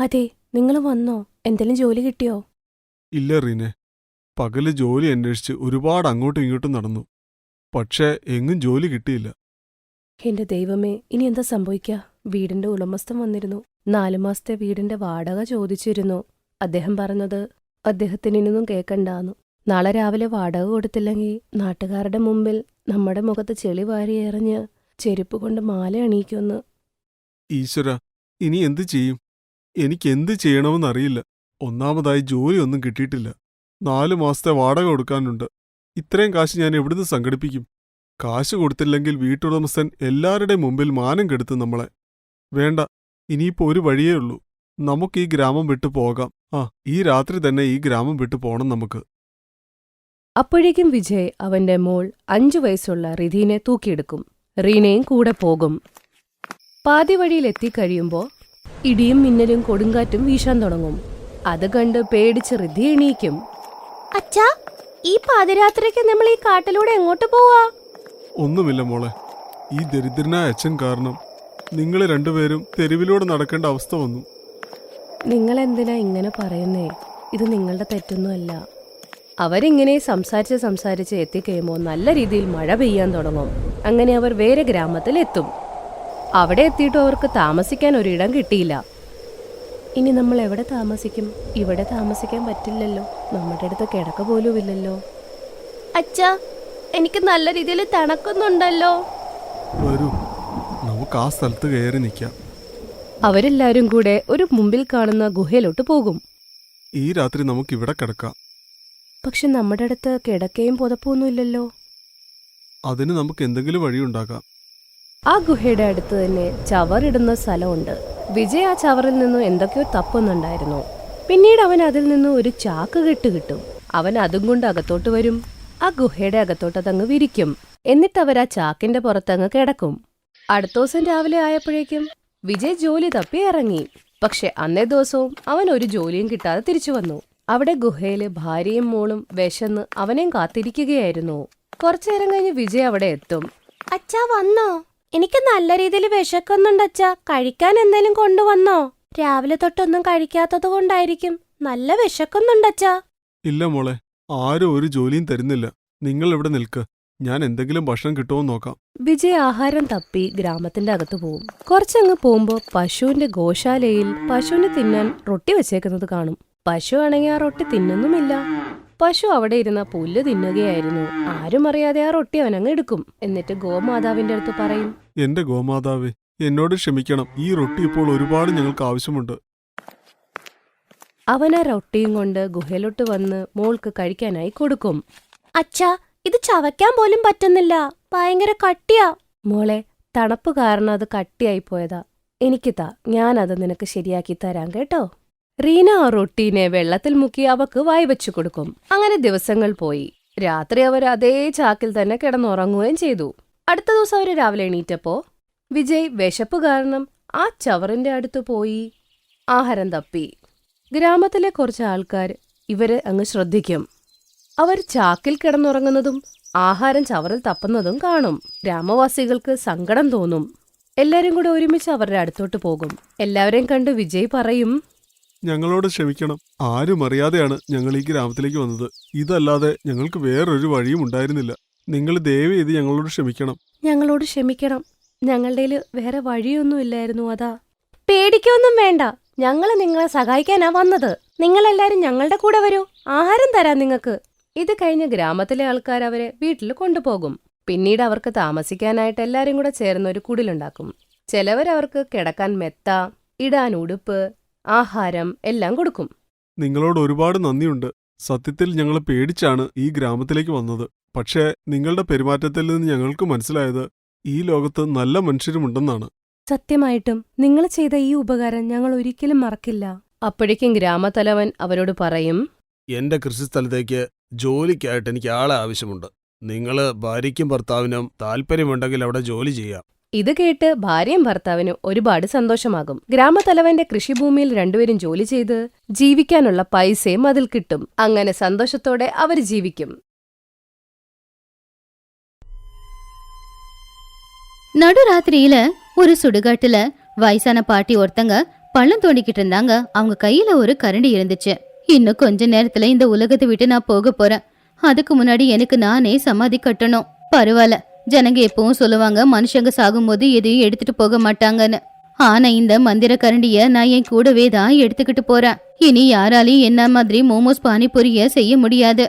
അതെ, നിങ്ങൾ വന്നോ? എന്തെങ്കിലും ജോലി കിട്ടിയോ? ഇല്ല റീനെ, പകല് ജോലി അന്വേഷിച്ച് ഒരുപാട് അങ്ങോട്ടും ഇങ്ങോട്ടും നടന്നു. പക്ഷേ എങ്ങും ജോലി കിട്ടിയില്ല. എന്റെ ദൈവമേ, ഇനി എന്താ സംഭവിക്കുക? വീടിന്റെ ഉടമസ്ഥൻ വന്നിരുന്നു. 4 മാസത്തെ വീടിന്റെ വാടക ചോദിച്ചിരുന്നു. അദ്ദേഹം പറഞ്ഞത് അദ്ദേഹത്തിന് ഇനിയൊന്നും കേൾക്കണ്ടാന്ന്. നാളെ രാവിലെ വാടക കൊടുത്തില്ലെങ്കിൽ നാട്ടുകാരുടെ മുമ്പിൽ നമ്മുടെ മുഖത്ത് ചെളി വാരി എറിഞ്ഞ് ചെരുപ്പ് കൊണ്ട് മാല അണിയിക്കുമെന്ന്. ഈശ്വര, ഇനി എന്തു ചെയ്യും? എനിക്ക് എന്ത് ചെയ്യണമെന്നറിയില്ല. ഒന്നാമതായി ജോലിയൊന്നും കിട്ടിയിട്ടില്ല. 4 മാസത്തെ വാടക കൊടുക്കാനുണ്ട്. ഇത്രയും കാശ് ഞാൻ എവിടുന്ന് സംഘടിപ്പിക്കും? കാശ് കൊടുത്തില്ലെങ്കിൽ വീട്ടുടമസ്ഥൻ എല്ലാവരുടെയും മുമ്പിൽ മാനം കെടുത്തും നമ്മളെ. വേണ്ട, ഇനിയിപ്പോ ഒരു വഴിയേ ഉള്ളൂ. നമുക്ക് ഈ ഗ്രാമം വിട്ടു പോകാം. ഈ രാത്രി തന്നെ ഈ ഗ്രാമം വിട്ടു പോണം നമുക്ക്. അപ്പോഴേക്കും വിജയ് അവന്റെ മോൾ 5 വയസ്സുള്ള റിധീനെ തൂക്കിയെടുക്കും. റീനയും കൂടെ പോകും. പാതി വഴിയിലെത്തിക്കഴിയുമ്പോൾ ഇടിയും മിന്നലും കൊടുങ്കാറ്റും വീശാൻ തുടങ്ങും. അത് കണ്ട് പേടിച്ച് റിധി എണീക്കും. അച്ഛാ, ഈ പാതിരാത്രിക്ക് നമ്മൾ ഈ കാട്ടിലൂടെ എങ്ങോട്ട് പോവാ? ഒന്നുമില്ല മോളെ, ഈ ദരിദ്രനായ അച്ഛൻ കാരണം നിങ്ങൾ രണ്ടുപേരും തെരുവിലൂടെ നടക്കേണ്ട അവസ്ഥ വന്നു. നിങ്ങളെന്തിനാ ഇങ്ങനെ പറയുന്നേ? ഇത് നിങ്ങളുടെ തെറ്റൊന്നുമല്ല. അവരിങ്ങനെ സംസാരിച്ച് എത്തിക്കഴിയുമ്പോൾ നല്ല രീതിയിൽ മഴ പെയ്യാൻ തുടങ്ങും. അങ്ങനെ അവർ വേറെ ഗ്രാമത്തിലെത്തും. അവിടെ എത്തിയിട്ടും അവർക്ക് താമസിക്കാൻ ഒരിടം കിട്ടിയില്ല. ഇനി നമ്മൾ എവിടെ താമസിക്കും? ഇവിടെ താമസിക്കാൻ പറ്റില്ലല്ലോ. നമ്മുടെ അടുത്ത് കിടക്ക പോലും ഇല്ലല്ലോ. അച്ഛാ, എനിക്ക് നല്ല രീതിയിൽ തണുക്കുന്നുണ്ടല്ലോ. വരൂ, നമുക്ക് ആ സ്ഥലത്ത് കയറി നിൽക്കാം. അവരെല്ലാരും കൂടെ ഒരു മുമ്പിൽ കാണുന്ന ഗുഹയിലോട്ട് പോകും. ഈ രാത്രി നമുക്ക് ഇവിടെ കിടക്കാം. പക്ഷെ നമ്മുടെ അടുത്ത് കിടക്കയും പുതപ്പൊന്നുമില്ലല്ലോ. അതിന് നമുക്ക് എന്തെങ്കിലും വഴിയുണ്ടാക്കാം. ആ ഗുഹയുടെ അടുത്ത് തന്നെ ചവറിടുന്ന സ്ഥലമുണ്ട്. വിജയ് ആ ചവറിൽ നിന്നും എന്തൊക്കെയോ തപ്പുന്നുണ്ടായിരുന്നു. പിന്നീട് അവൻ അതിൽ നിന്നും ഒരു ചാക്ക് കെട്ട് കിട്ടും. അവൻ അതും കൊണ്ട് അകത്തോട്ട് വരും. ആ ഗുഹയുടെ അകത്തോട്ട് അതങ്ങ് വിരിക്കും. എന്നിട്ട് അവർ ആ ചാക്കിന്റെ പുറത്തങ്ങ് കിടക്കും. അടുത്ത ദിവസം രാവിലെ ആയപ്പോഴേക്കും വിജയ് ജോലി തപ്പി ഇറങ്ങി. പക്ഷെ അന്നേ ദിവസവും അവൻ ഒരു ജോലിയും കിട്ടാതെ തിരിച്ചു വന്നു. അവിടെ ഗുഹയില് ഭാര്യയും മോളും വിശന്ന് അവനെയും കാത്തിരിക്കുകയായിരുന്നു. കുറച്ചു നേരം കഴിഞ്ഞ് വിജയ് അവിടെ എത്തും. അച്ഛാ, വന്നോ? എനിക്ക് നല്ല രീതിയിൽ വിശക്കുന്നുണ്ട് അച്ഛാ. കഴിക്കാൻ എന്തെങ്കിലും കൊണ്ടുവന്നോ? രാവിലെ തൊട്ടൊന്നും കഴിക്കാത്തത് കൊണ്ടായിരിക്കും. നല്ല വിശക്കുന്നുണ്ട് അച്ഛാ. ഇല്ല മോളെ, ആരും ഒരു ജോലിയും തരുന്നില്ല. നിങ്ങൾ ഇവിടെ നിൽക്ക്, ഞാൻ എന്തെങ്കിലും ഭക്ഷണം കിട്ടുമോ നോക്കാം. വിജയ് ആഹാരം തപ്പി ഗ്രാമത്തിന്റെ അകത്ത് പോവും. കുറച്ചങ്ങ് പോകുമ്പോ പശുവിന്റെ ഗോശാലയിൽ പശുവിന് തിന്നാൻ റൊട്ടി വെച്ചേക്കുന്നത് കാണും. പശു ആണെങ്കിൽ ആ റൊട്ടി തിന്നുന്നുമില്ല. പശു അവിടെ ഇരുന്ന പുല്ല് തിന്നുകയായിരുന്നു. ആരും അറിയാതെ ആ റൊട്ടി അവനങ്ങ് എടുക്കും. എന്നിട്ട് ഗോമാതാവിന്റെ അടുത്ത് പറയും, എന്റെ ഗോമാതാവേ, എന്നോട് ക്ഷമിക്കണം. ഈ റൊട്ടി ഇപ്പോൾ ഒരുപാട് ഞങ്ങൾക്ക് ആവശ്യമുണ്ട്. അവൻ ആ റൊട്ടിയും കൊണ്ട് ഗുഹയിലോട്ട് വന്ന് മോൾക്ക് കഴിക്കാനായി കൊടുക്കും. അച്ഛാ, ഇത് ചവയ്ക്കാൻ പോലും പറ്റുന്നില്ല. ഭയങ്കര കട്ടിയാ. മോളെ, തണുപ്പ് കാരണം അത് കട്ടിയായി പോയതാ. എനിക്ക് താ, ഞാനത് നിനക്ക് ശരിയാക്കി തരാം കേട്ടോ. റീന ആ റൊട്ടീനെ വെള്ളത്തിൽ മുക്കി അവക്ക് വായ്വെച്ചു കൊടുക്കും. അങ്ങനെ ദിവസങ്ങൾ പോയി. രാത്രി അവർ അതേ ചാക്കിൽ തന്നെ കിടന്നുറങ്ങുകയും ചെയ്തു. അടുത്ത ദിവസം അവർ രാവിലെ എണീറ്റപ്പോ വിജയ് വിശപ്പ് കാരണം ആ ചവറിന്റെ അടുത്ത് പോയി ആഹാരം തപ്പി. ഗ്രാമത്തിലെ കുറച്ച് ആൾക്കാർ ഇവരെ അങ്ങ് ശ്രദ്ധിക്കും. അവർ ചാക്കിൽ കിടന്നുറങ്ങുന്നതും ആഹാരം ചവറിൽ തപ്പുന്നതും കാണും. ഗ്രാമവാസികൾക്ക് സങ്കടം തോന്നും. എല്ലാരും കൂടെ ഒരുമിച്ച് അവരുടെ അടുത്തോട്ട് പോകും. എല്ലാവരെയും കണ്ട് വിജയ് പറയും, ഞങ്ങളോട് ക്ഷമിക്കണം. ആരും അറിയാതെയാണ് ഞങ്ങൾ ഈ ഗ്രാമത്തിലേക്ക് വന്നത്. ഇതല്ലാതെ ഞങ്ങൾക്ക് വേറൊരു വഴിയും ഉണ്ടായിരുന്നില്ല. നിങ്ങൾ ദയവ് ചെയ്ത് ഞങ്ങളോട് ക്ഷമിക്കണം. ഞങ്ങളോട് ക്ഷമിക്കണം. ഞങ്ങളുടേല് വേറെ വഴിയൊന്നുമില്ലായിരുന്നു. അതാ. പേടിക്കൊന്നും വേണ്ട. ഞങ്ങൾ നിങ്ങളെ സഹായിക്കാനാ വന്നത്. നിങ്ങളെല്ലാരും ഞങ്ങളുടെ കൂടെ വരൂ. ആഹാരം തരാം നിങ്ങൾക്ക്. ഇത് കഴിഞ്ഞ് ഗ്രാമത്തിലെ ആൾക്കാർ അവരെ വീട്ടിൽ കൊണ്ടുപോകും. പിന്നീട് അവർക്ക് താമസിക്കാനായിട്ട് എല്ലാരും കൂടെ ചേർന്ന് ഒരു കുടിലുണ്ടാക്കും. ചിലവരവർക്ക് കിടക്കാൻ മെത്ത, ഇടാൻ ഉടുപ്പ്, ആഹാരം എല്ലാം കൊടുക്കും. നിങ്ങളോട് ഒരുപാട് നന്ദിയുണ്ട്. സത്യത്തിൽ ഞങ്ങൾ പേടിച്ചാണ് ഈ ഗ്രാമത്തിലേക്ക് വന്നത്. പക്ഷേ നിങ്ങളുടെ പെരുമാറ്റത്തിൽ നിന്ന് ഞങ്ങൾക്ക് മനസ്സിലായത് ഈ ലോകത്ത് നല്ല മനുഷ്യരുമുണ്ടെന്നാണ്. സത്യമായിട്ടും നിങ്ങൾ ചെയ്ത ഈ ഉപകാരം ഞങ്ങൾ ഒരിക്കലും മറക്കില്ല. അപ്പോഴേക്കും ഗ്രാമത്തലവൻ അവരോട് പറയും, എന്റെ കൃഷിസ്ഥലത്തേക്ക് ജോലിക്കായിട്ട് എനിക്ക് ആളെ ആവശ്യമുണ്ട്. നിങ്ങള് ഭാര്യയ്ക്കും ഭർത്താവിനും താല്പര്യമുണ്ടെങ്കിൽ അവിടെ ജോലി ചെയ്യാം. ഇത് കേട്ട് ഭാര്യയും ഭർത്താവിനും ഒരുപാട് സന്തോഷമാകും. ഗ്രാമത്തലവന്റെ കൃഷിഭൂമിയിൽ രണ്ടുപേരും ജോലി ചെയ്ത് ജീവിക്കാനുള്ള പൈസയും അതിൽ കിട്ടും. അങ്ങനെ സന്തോഷത്തോടെ അവർ ജീവിക്കും. நடுராத்திரியில ஒரு சுடுகாட்டுல வயசான பாட்டி ஒருத்தங்க பள்ளம் தோண்டிக்கிட்டு இருந்தாங்க. அவங்க கையில ஒரு கரண்டி இருந்துச்சு. இன்னும் கொஞ்ச நேரத்துல இந்த உலகத்தை விட்டு நான் போக போறேன். அதுக்கு முன்னாடி எனக்கு நானே சமாதி கட்டணும். பரவாயில்ல, ஜனங்க எப்பவும் சொல்லுவாங்க மனுஷங்க சாகும்போது எதையும் எடுத்துட்டு போக மாட்டாங்கன்னு. ஆனா இந்த மந்திர கரண்டிய நான் என் கூடவே தான் எடுத்துக்கிட்டு போறேன். இனி யாராலையும் என்ன மாதிரி மோமோஸ் பானிபூரிய செய்ய முடியாது.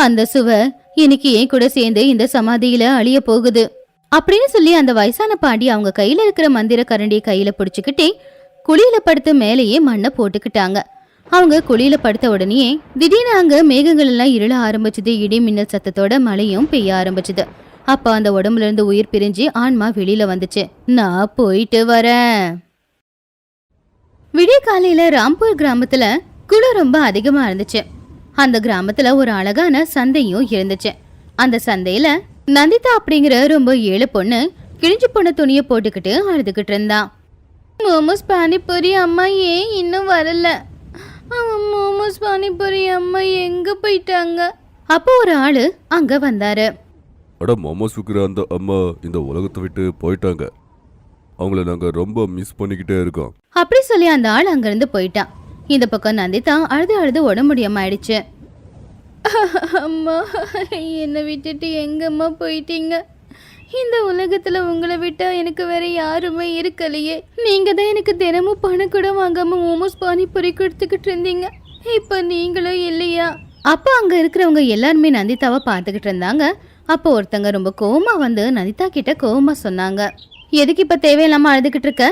அந்த சுவை இன்னைக்கு என் கூட சேர்ந்து இந்த சமாதியில அழிய போகுது அப்படின்னு சொல்லி அந்த வயசான பாட்டி அவங்க கையில இருக்கிற மந்திர கரண்டியை கையில பிடிச்சுக்கிட்டே குழியில படுத்து மேலேயே மண்ணை போட்டுக்கிட்டாங்க. அவங்க குழியில படுத்த உடனே திடீர்னு அங்க மேகங்கள் எல்லாம் இருள ஆரம்பிச்சது. இடி மின்னல் சத்தத்தோட மழையும் பெய்ய ஆரம்பிச்சது. அப்ப அந்த உடம்புல இருந்து உயிர் பிரிஞ்சு ஆன்மா வெளியில வந்துச்சு. நான் போயிட்டு வரேன். விடிய காலையில ராம்பூர் கிராமத்துல குளிர் ரொம்ப அதிகமா இருந்துச்சு. அந்த கிராமத்துல ஒரு அழகான சந்தையும் இருந்துச்சு. அந்த சந்தையில நந்திதா அப்படிங்கிற ரொம்ப ஏழை பொண்ணு கிழிஞ்சு போன துணியை போட்டுக்கிட்டு அழுதுகிட்டு இருந்தா. மோமோஸ் பானிபூரி அம்மா ஏன் இன்னும் வரல? மோமோஸ் பானிபூரி அம்மா எங்க போயிட்டாங்க? அப்போ ஒரு ஆளு அங்க வந்தாரு. அட மோமோஸ் விற்கிற அந்த அம்மா இந்த உலகத்தை விட்டு போயிட்டாங்க. அவங்கள நாங்க ரொம்ப மிஸ் பண்ணிக்கிட்டே இருக்கோம். அப்படி சொல்லி அந்த ஆள் அங்கிருந்து போயிட்டான். இந்த பக்கம் நந்திதா அழுது அழுது உடம்பு முடியாம ஆயிடுச்சு. அம்மா, என்னை விட்டுட்டு எங்கம்மா போயிட்டீங்க? இந்த உலகத்துல உங்களை விட்டா எனக்கு வேற யாருமே இருக்கலையே. நீங்க தான் எனக்கு தினமும் பணம் கூட வாங்காம மோமோஸ் பானிபூரி கொடுத்துக்கிட்டு இருந்தீங்க. இப்ப நீங்களும் இல்லையா? அப்ப அங்க இருக்கிறவங்க எல்லாருமே நந்திதாவை பார்த்துக்கிட்டு இருந்தாங்க. அப்போ ஒருத்தங்க ரொம்ப கோவமா வந்து நந்திதா கிட்ட கோவமா சொன்னாங்க. எதுக்கு இப்ப தேவையில்லாம அழுதுகிட்டு இருக்க?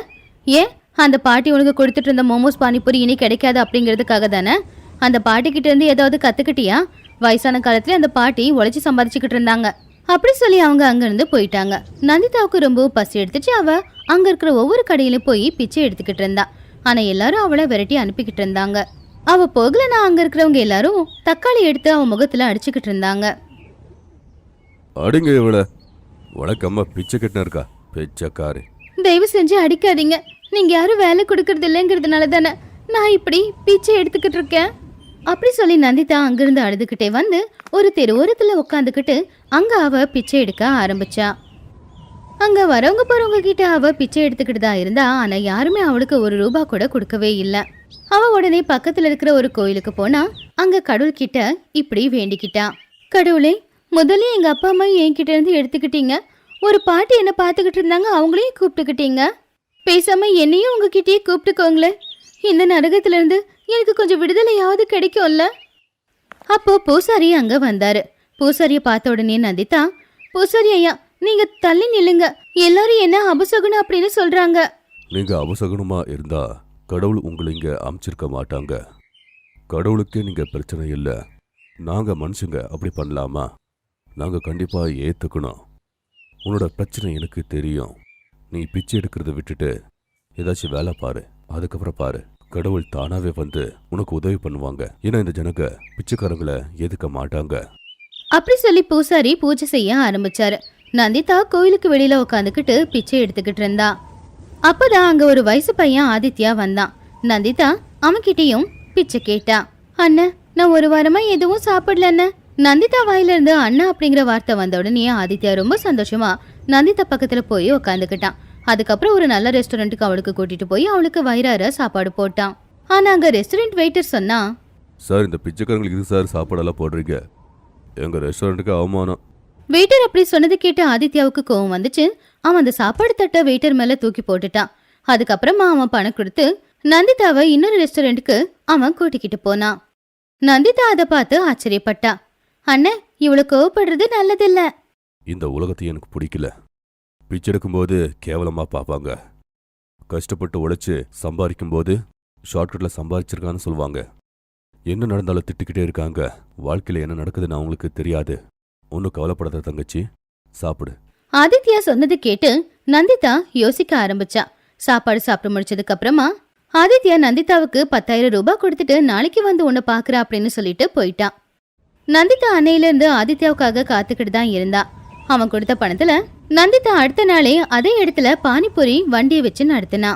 ஏன் அந்த பாட்டி உனக்கு கொடுத்துட்டு இருந்த மோமோஸ் பானிபூரி இனி கிடைக்காது அப்படிங்கிறதுக்காக தானே? அந்த பாட்டி கிட்ட இருந்து ஏதாவது கத்துக்கிட்டியா? வயசான காலத்துல அந்த பாட்டி உழைச்சி சம்பாதிச்சுக்கிட்டு இருந்தாங்க. அப்படி சொல்லி அவங்க அங்கிருந்து போயிட்டாங்க. நந்திதாவுக்கு ரொம்ப பசி எடுத்துச்சு. அவ அங்க இருக்கிற ஒவ்வொரு கடையிலும் போய் பிச்சை எடுத்துக்கிட்டு இருந்தா. ஆனா எல்லாரும் அவளை விரட்டி அனுப்பிக்கிட்டு இருந்தாங்க. அவ போகலன்னா அங்க இருக்கிறவங்க எல்லாரும் தக்காளி எடுத்து அவ முகத்துல அடிச்சுக்கிட்டு இருந்தாங்க. அடிங்க இவள, உனக்கு அம்மா பிச்சை கட்டின இருக்கா பிச்சைக்காரி. தயவு செஞ்சு அடிக்காதீங்க. நீங்க யாரும் வேலை கொடுக்கறது இல்லைங்கிறதுனால தானே நான் இப்படி பிச்சை எடுத்துக்கிட்டு இருக்கேன். அப்படி சொல்லி நந்திதா அங்கிருந்து அழுதுகிட்டே வந்து ஒரு தெருவோரத்துல உட்காந்துக்கிட்டு அங்க அவ பிச்சை எடுக்க ஆரம்பிச்சா. அங்க வரவங்க போறவங்க கிட்ட அவ பிச்சை எடுத்துக்கிட்டு தான் இருந்தா. ஆனா யாருமே அவளுக்கு ஒரு ரூபா கூட கொடுக்கவே இல்லை. அவ உடனே பக்கத்துல இருக்கிற ஒரு கோயிலுக்கு போனா அங்க கடவுள் கிட்ட இப்படி வேண்டிக்கிட்டா. கடவுளே, முதல்ல எங்க அப்பா அம்மா என்கிட்ட இருந்து எடுத்துக்கிட்டீங்க. ஒரு பாட்டி என்ன பாத்துக்கிட்டு இருந்தாங்க, அவங்களையும் கூப்பிட்டுக்கிட்டீங்க. பேசாம என்னையும் உங்ககிட்டயே கூப்பிட்டுக்கோங்களே. இந்த நரகத்துல இருந்து எனக்கு கொஞ்சம் விடுதலையாவது கிடைக்கும்ல. அப்போ பூசாரி அங்க வந்தாரு. பூசாரிய பார்த்த உடனே நந்திதா, பூசாரி ஐயா, நீங்க தள்ளி நில்லுங்க. எல்லாரும் என்ன அபசகுனம் அப்படின்னு சொல்றாங்க. நீங்க அபசகுனமா இருந்தா கடவுள் உங்களை இங்க அமைச்சிருக்க மாட்டாங்க. கடவுளுக்கே நீங்க பிரச்சனை இல்ல. நாங்க மனுஷங்க அப்படி பண்ணலாமா? நாங்க கண்டிப்பா ஏத்துக்கணும். உன்னோட பிரச்சனை எனக்கு தெரியும். நீ பிச்சை எடுக்கிறத விட்டுட்டு ஏதாச்சும் வேலை பாரு. அதுக்கப்புறம் பாரு, கடவுள் தானாவே வந்து உனக்கு உதவி பண்ணுவாங்க. ஏன்னா இந்த ஜனங்க பிச்சைக்காரங்களை எதுக்க மாட்டாங்க. அப்படி சொல்லி பூசாரி பூஜை செய்ய ஆரம்பிச்சாரு. நந்திதா கோயிலுக்கு வெளியில உட்காந்துக்கிட்டு பிச்சை எடுத்துக்கிட்டு இருந்தா. அப்பதான் அங்க ஒரு வயசு பையன் ஆதித்யா வந்தான். நந்திதா அவன்கிட்டயும் பிச்சை கேட்டா. அண்ணா, நான் ஒரு வாரமா எதுவும் சாப்பிடல அண்ணா. நந்திதா வாயில இருந்து அண்ணா அப்படிங்கிற வார்த்தை வந்த உடனே ஆதித்யா ரொம்ப சந்தோஷமா நந்திதா பக்கத்துல போய் உட்காந்துக்கிட்டான். அதுக்கப்புறம் ஒரு நல்ல ரெஸ்டாரண்ட்டுக்கு அவளுக்கு கூட்டிட்டு போய் அவளுக்கு வயிறார சாப்பாடு போட்டான். ஆனா அங்க ரெஸ்டாரண்ட் வெயிட்டர் சொன்னா, சார், இந்த பிச்சைக்காரங்களுக்கு இது சார் சாப்பாடெல்லாம் போடுறீங்க? எங்க ரெஸ்டாரண்ட்டுக்கு அவமானம். வெயிட்டர் அப்படி சொன்னது கேட்டு ஆதித்யாவுக்கு கோவம் வந்துச்சு. அவன் அந்த சாப்பாடு தட்டை வெயிட்டர் மேல தூக்கி போட்டுட்டான். அதுக்கப்புறமா அவன் பணம் கொடுத்து நந்திதாவை இன்னொரு ரெஸ்டாரண்ட்டுக்கு அவன் கூட்டிக்கிட்டு போனான். நந்திதா அதை பார்த்து ஆச்சரியப்பட்டா. அண்ணன், இவ்வளவு கோவப்படுறது நல்லதில்ல. இந்த உலகத்தை எனக்கு பிடிக்கல. பிச்சை எடுக்கும்போது கேவலமா பார்ப்பாங்க. கஷ்டப்பட்டு உழைச்சு சம்பாதிக்கும் போது ஷார்ட்கட்ல சம்பாதிச்சிருக்கான்னு சொல்லுவாங்க. என்ன நடந்தாலும் திட்டுக்கிட்டே இருக்காங்க. வாழ்க்கையில என்ன நடக்குதுன்னு அவங்களுக்கு தெரியாது. ஒன்னும் கவலைப்படாத தங்கச்சி, சாப்பிடு. ஆதித்யா சொன்னது கேட்டு நந்திதா யோசிக்க ஆரம்பிச்சா. சாப்பாடு சாப்பிட்டு முடிச்சதுக்கு அப்புறமா ஆதித்யா நந்திதாவுக்கு 10,000 ரூபாய் கொடுத்துட்டு நாளைக்கு வந்து உன்னை பாக்குறா அப்படின்னு சொல்லிட்டு போயிட்டான். நந்திதா அன்னையில இருந்து ஆதித்யாவுக்காக காத்துக்கிட்டு தான் இருந்தா. அவன் கொடுத்த பணத்துல நந்திதா அடுத்த நாளே அதே இடத்துல பானிபூரி வண்டியை வச்சு நடத்தினா.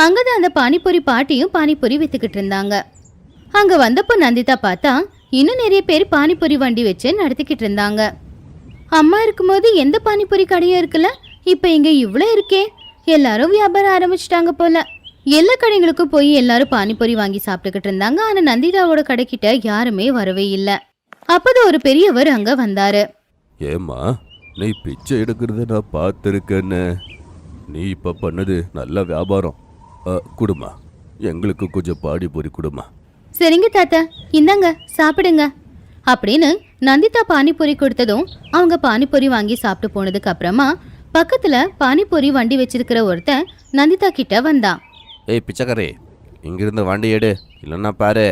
அங்கதான் அந்த பானிபூரி பாட்டியும் பானிபூரி வித்துக்கிட்டு இருந்தாங்க. அங்க வந்தப்போ நந்திதா பார்த்தா இன்னும் நிறைய பேர் பானிபூரி வண்டி வச்சு நடத்திக்கிட்டு இருந்தாங்க. அம்மா இருக்கும்போது எந்த பானிபூரி கடையும் இருக்குல்ல, இப்ப இங்க இவ்வளவு இருக்கே. எல்லாரும் வியாபாரம் ஆரம்பிச்சிட்டாங்க போல. எல்லா கடைகளுக்கும் போய் எல்லாரும் பானிபூரி வாங்கி சாப்பிட்டுக்கிட்டு இருந்தாங்க. ஆனா நந்திதாவோட கடைக்கிட்ட யாருமே வரவே இல்ல. அப்போதான் ஒரு பெரியவர் அங்க வந்தாரு. ஏம்மா, நீ பிச்சை எடுக்கிறத நான் பார்த்துருக்கேன்னு. நீ இப்போ பண்ணது நல்ல வியாபாரம். குடுமா, எங்களுக்கு கொஞ்சம் பானிபூரி குடுமா. சரிங்க தாத்தா, இந்தாங்க சாப்பிடுங்க அப்படின்னு நந்திதா பானிபூரி கொடுத்ததும் அவங்க பானிபூரி வாங்கி சாப்பிட்டு போனதுக்கு அப்புறமா பக்கத்துல பானிபூரி வண்டி வச்சிருக்கிற ஒருத்தன் நந்திதா கிட்ட வந்தான். ஏய் பிச்சைக்காரே, இங்கிருந்து வண்டி எடு, இல்லைன்னா பாரு.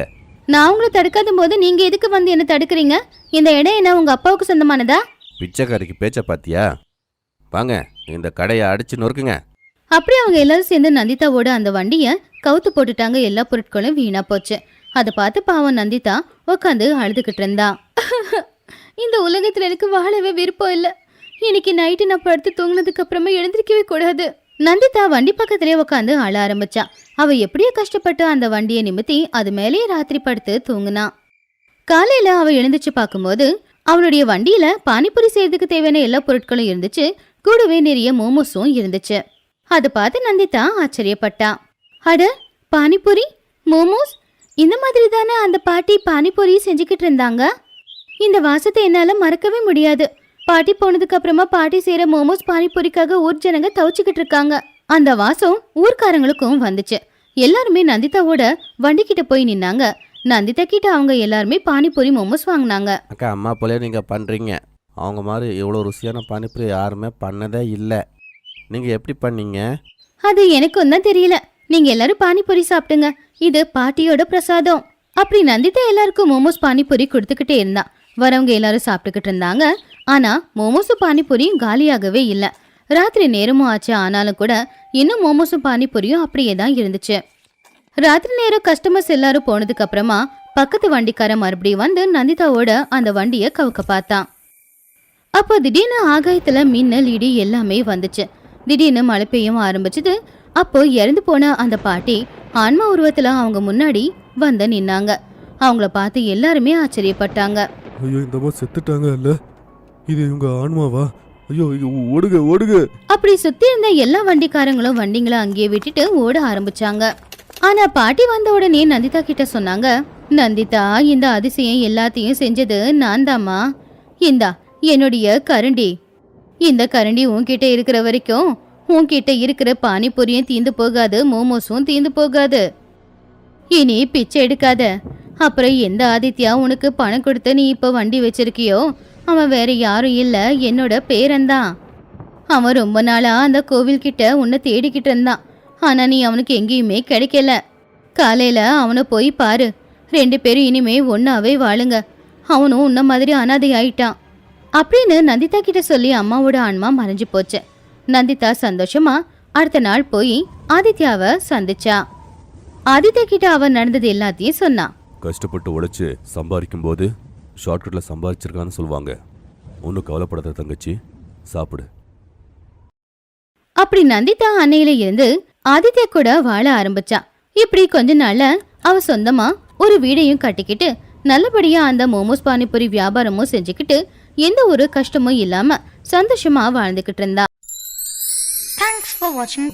நான் உங்களை தடுக்காத போது நீங்க எதுக்கு வந்து என்ன தடுக்கிறீங்க? இந்த இடம் என்ன உங்க அப்பாவுக்கு சொந்தமானதா? பிச்சைக்காரிக்கு பேச்ச பாத்தியா? வாங்க, இந்த கடையை அடிச்சு நொறுக்குங்க. அப்படி அவங்க எல்லாரும் சேர்ந்து நந்திதாவோட அந்த வண்டிய கவுத்து போட்டுட்டாங்க. எல்லா பொருட்களும் வீணா போச்சு. அதை பார்த்து பாவம் நந்திதா உட்காந்து அழுதுகிட்டு இருந்தா. இந்த உலகத்துல எனக்கு வாழவே விருப்பம் இல்ல. இன்னைக்கு நைட்டு நான் படுத்து தூங்கினதுக்கு அப்புறமா எழுந்திருக்கவே கூடாது. நந்திதா வண்டி பக்கத்திலே உட்காந்து அழ ஆரம்பிச்சா. அவ எப்படியோ கஷ்டப்பட்டு அந்த வண்டியை நிமித்தி அது மேலேயே ராத்திரி படுத்து தூங்குனா. காலையில அவ எழுந்துச்சு பார்க்கும்போது அவளுடைய வண்டியில பானிபூரி செய்யறதுக்கு தேவையான எல்லா பொருட்களும் இருந்துச்சு. கூடவே நிறைய மோமோஸும் இருந்துச்சு. அதை பார்த்து நந்திதா ஆச்சரியப்பட்டா. அட, பானிபூரி, மோமோஸ், இந்த மாதிரி தானே அந்த பாட்டி பானிபூரி செஞ்சுக்கிட்டு இருந்தாங்க. இந்த வாசத்தை என்னால மறக்கவே முடியாது. பாட்டி போனதுக்கு அப்புறமா பாட்டி செய்யற மோமோஸ் பானிபூரிக்காக ஊர் ஜனங்க தவிச்சுக்கிட்டு இருக்காங்க. அந்த வாசம் ஊர்க்காரங்களுக்கும் வந்துச்சு. எல்லாருமே நந்திதாவோட வண்டி கிட்ட போய் நின்னாங்க. நந்திதா கிட்ட அவங்க எல்லாருமே பானிபூரி மோமோஸ் வாங்கினாங்க. அக்கா, அம்மா போலே நீங்கள் பண்ணுறீங்க. அவங்க மாதிரி இவ்வளோ ருசியான பானிபூரி யாருமே பண்ணதே இல்லை. நீங்கள் எப்படி பண்ணீங்க? அது எனக்கும் தான் தெரியல. நீங்க எல்லாரும் பானிபூரி சாப்பிடுங்க, இது பாட்டியோட பிரசாதம். அப்படி நந்திதா எல்லாருக்கும் மோமோஸ் பானிபூரி கொடுத்துக்கிட்டே இருந்தா. வரவங்க எல்லாரும் சாப்பிட்டுக்கிட்டு இருந்தாங்க. ஆனா மோமோஸும் பானிபூரியும் காலியாகவே இல்லை. ராத்திரி நேரமும் ஆச்சு, ஆனாலும் கூட இன்னும் மோமோஸும் பானிபூரியும் அப்படியே தான் இருந்துச்சு. ராத்திரி நேரம் கஸ்டமர்ஸ் எல்லாரும் போனதுக்கு அப்புறமா பக்கத்து வண்டிக்காரன் மறுபடியும் வந்து நந்திதாவோட அந்த வண்டியை கவுக்க பார்த்தான். அப்போ திடீர்னு ஆகாயத்துல மின்னல், இடி எல்லாமே வந்துச்சு. திடீர்னு மழை பெய்யும் ஆரம்பிச்சது. அப்போ இறந்து போன அந்த பாட்டி ஆன்மா உருவத்துல அவங்க முன்னாடி வந்து நின்னாங்க. அவங்கள பார்த்து எல்லாருமே ஆச்சரியப்பட்டாங்க. ஐயோ, இந்த அம்மா செத்துட்டாங்க இல்ல? இது இவங்க ஆன்மாவா? ஐயோ, ஓடுக ஓடுக. அப்படி சுத்தி இருந்த எல்லா வண்டிக்காரங்களும் வண்டிங்களை அங்கேயே விட்டுட்டு ஓட ஆரம்பிச்சாங்க. ஆனா பாட்டி வந்த உடனே நந்திதா கிட்ட சொன்னாங்க. நந்திதா, இந்த அதிசயம் எல்லாத்தையும் செஞ்சது நான் தாம்மா. இந்தா என்னுடைய கரண்டி. இந்த கரண்டி உன்கிட்ட இருக்கிற வரைக்கும் உன்கிட்ட இருக்கிற பானிபூரியும் தீந்து போகாது, மோமோஸும் தீந்து போகாது. இனி பிச்சை எடுக்காத. அப்புறம் எந்த ஆதித்யா உனக்கு பணம் கொடுத்து நீ இப்போ வண்டி வச்சிருக்கியோ அவன் வேற யாரும் இல்ல, என்னோட பேரன்தான். அவன் ரொம்ப நாளா அந்த கோவில் கிட்ட உன்னை தேடிக்கிட்டு இருந்தான். ஆனா நீ அவனுக்கு எங்கேயுமே கிடைக்கல. காலையில அவனை போய் பாரு. 2 பேரும் இனிமே ஒன்னாவே வாழுங்க. அவனும் உன்ன மாதிரி அனாதை ஆயிட்டான் அப்படின்னு நந்திதா கிட்ட சொல்லி அம்மாவோட ஆன்மா மறைஞ்சு போச்சு. நந்திதா சந்தோஷமா அடுத்த நாள் போய் ஆதித்யாவை சந்திச்சா. ஆதித்யா கிட்ட அவ நடந்தது எல்லாத்தையும் சொன்னா. கஷ்டப்பட்டு உழைச்சு சம்பாதிக்கும் போது ஷார்ட்கட்ல சம்பாதிச்சிருக்கான்னு சொல்லுவாங்க. ஒன்றும் கவலைப்படாத தங்கச்சி, சாப்பிடு. அப்படி நந்திதா அன்னையில இருந்து ஆதித்யா கூட வாழ ஆரம்பிச்சா. இப்படி கொஞ்ச நாள்ல அவ சொந்தமா ஒரு வீடையும் கட்டிக்கிட்டு நல்லபடியா அந்த மோமோஸ் பானிபூரி வியாபாரமும் செஞ்சுக்கிட்டு எந்த ஒரு கஷ்டமும் இல்லாம சந்தோஷமா வாழ்ந்துகிட்டு இருந்தா. Thanks for watching.